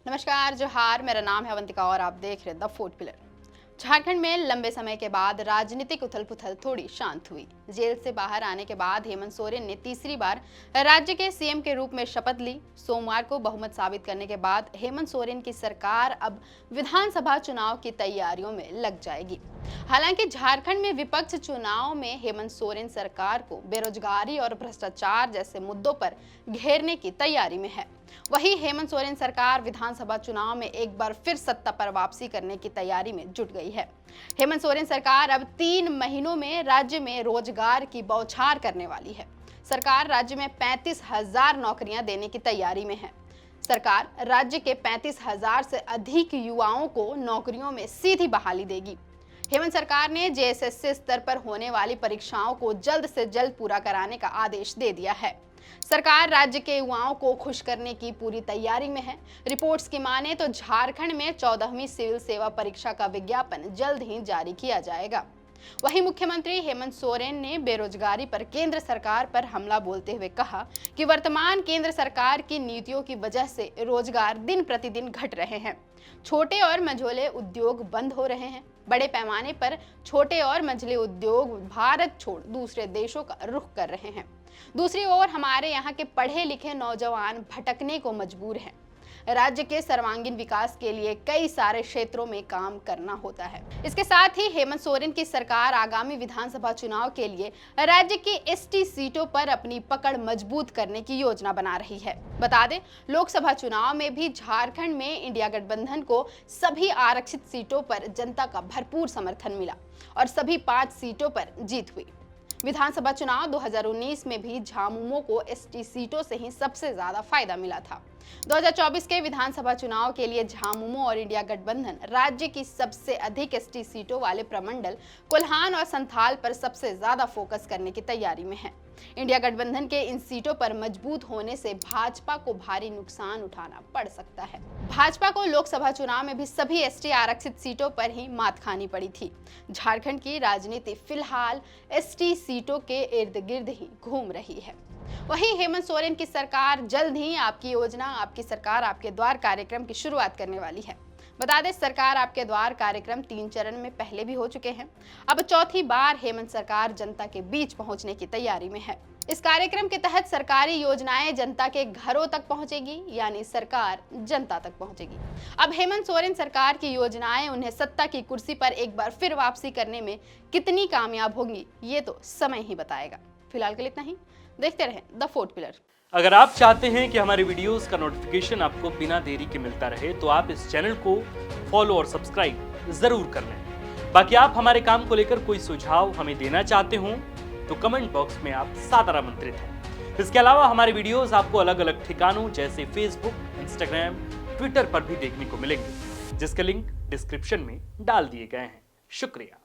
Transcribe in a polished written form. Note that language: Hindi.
नमस्कार, जोहार। मेरा नाम है अवंतिका और आप देख रहे हैं द फोर्थ पिलर। झारखंड में लंबे समय के बाद राजनीतिक उथल-पुथल थोड़ी शांत हुई। जेल से बाहर आने के बाद हेमंत सोरेन ने तीसरी बार राज्य के सीएम के रूप में शपथ ली। सोमवार को बहुमत साबित करने के बाद हेमंत सोरेन की सरकार अब विधानसभा चुनाव की तैयारियों में लग जाएगी। हालांकि झारखंड में विपक्ष चुनाव में हेमंत सोरेन सरकार को बेरोजगारी और भ्रष्टाचार जैसे मुद्दों पर घेरने की तैयारी में है। वहीं हेमंत सोरेन सरकार विधानसभा चुनाव में एक बार फिर सत्ता पर वापसी करने की तैयारी में जुट गई है। हेमंत सोरेन सरकार अब 3 महीनों में राज्य में रोजगार की बौछार करने वाली है। सरकार राज्य में 35,000 नौकरियां देने की तैयारी में है। सरकार राज्य के 35,000 से अधिक युवाओं को नौकरियों में सीधी बहाली देगी। हेमंत सरकार ने जेएसएससी स्तर पर होने वाली परीक्षाओं को जल्द से जल्द पूरा कराने का आदेश दे दिया है। सरकार राज्य के युवाओं को खुश करने की पूरी तैयारी में है। रिपोर्ट्स की माने तो झारखंड में 14वीं सिविल सेवा परीक्षा का विज्ञापन जल्द ही जारी किया जाएगा। वहीं मुख्यमंत्री हेमंत सोरेन ने बेरोजगारी पर केंद्र सरकार पर हमला बोलते हुए कहा कि वर्तमान केंद्र सरकार की नीतियों की वजह से रोजगार दिन प्रतिदिन घट रहे हैं। छोटे और मझोले उद्योग बंद हो रहे हैं। बड़े पैमाने पर छोटे और मझले उद्योग भारत छोड़ दूसरे देशों का रुख कर रहे हैं। दूसरी ओर हमारे यहाँ के पढ़े लिखे नौजवान भटकने को मजबूर हैं। राज्य के सर्वांगीण विकास के लिए कई सारे क्षेत्रों में काम करना होता है। इसके साथ ही हेमंत सोरेन की सरकार आगामी विधानसभा चुनाव के लिए राज्य की एसटी सीटों पर अपनी पकड़ मजबूत करने की योजना बना रही है। बता दें, लोकसभा चुनाव में भी झारखंड में इंडिया गठबंधन को सभी आरक्षित सीटों पर जनता का भरपूर समर्थन मिला और सभी 5 सीटों पर जीत हुई। विधानसभा चुनाव 2019 में भी झामुमो को एसटी सीटों से ही सबसे ज्यादा फायदा मिला था। 2024 के विधानसभा चुनाव के लिए झामुमो और इंडिया गठबंधन राज्य की सबसे अधिक एसटी सीटों वाले प्रमंडल कोल्हान और संथाल पर सबसे ज्यादा फोकस करने की तैयारी में है। इंडिया गठबंधन के इन सीटों पर मजबूत होने से भाजपा को भारी नुकसान उठाना पड़ सकता है। भाजपा को लोकसभा चुनाव में भी सभी एसटी आरक्षित सीटों पर ही मात खानी पड़ी थी। झारखंड की राजनीति फिलहाल एसटी सीटों के इर्द गिर्द ही घूम रही है। वहीं हेमंत सोरेन की सरकार जल्द ही आपकी योजना आपकी सरकार आपके द्वार कार्यक्रम की शुरुआत करने वाली है। बता दें, सरकार आपके द्वार कार्यक्रम 3 चरण में पहले भी हो चुके हैं। अब चौथी बार हेमंत सरकार जनता के बीच पहुंचने की तैयारी में है। इस कार्यक्रम के तहत सरकारी योजनाएं जनता के घरों तक पहुंचेगी, यानी सरकार जनता तक पहुंचेगी। अब हेमंत सोरेन सरकार की योजनाएं उन्हें सत्ता की कुर्सी पर एक बार फिर वापसी करने में कितनी कामयाब होंगी, ये तो समय ही बताएगा। फिलहाल के लिए इतना ही। देखते रहें द फोर्थ पिलर। अगर आप चाहते हैं कि हमारे वीडियोस का नोटिफिकेशन आपको बिना देरी के मिलता रहे, तो आप इस चैनल को फॉलो और सब्सक्राइब जरूर कर लें। बाकी आप हमारे काम को लेकर कोई सुझाव हमें देना चाहते हो तो कमेंट बॉक्स में आप सादर आमंत्रित हैं। इसके अलावा हमारे वीडियोस आपको अलग अलग ठिकानों जैसे फेसबुक, इंस्टाग्राम, ट्विटर पर भी देखने को मिलेंगे, जिसके लिंक डिस्क्रिप्शन में डाल दिए गए हैं। शुक्रिया।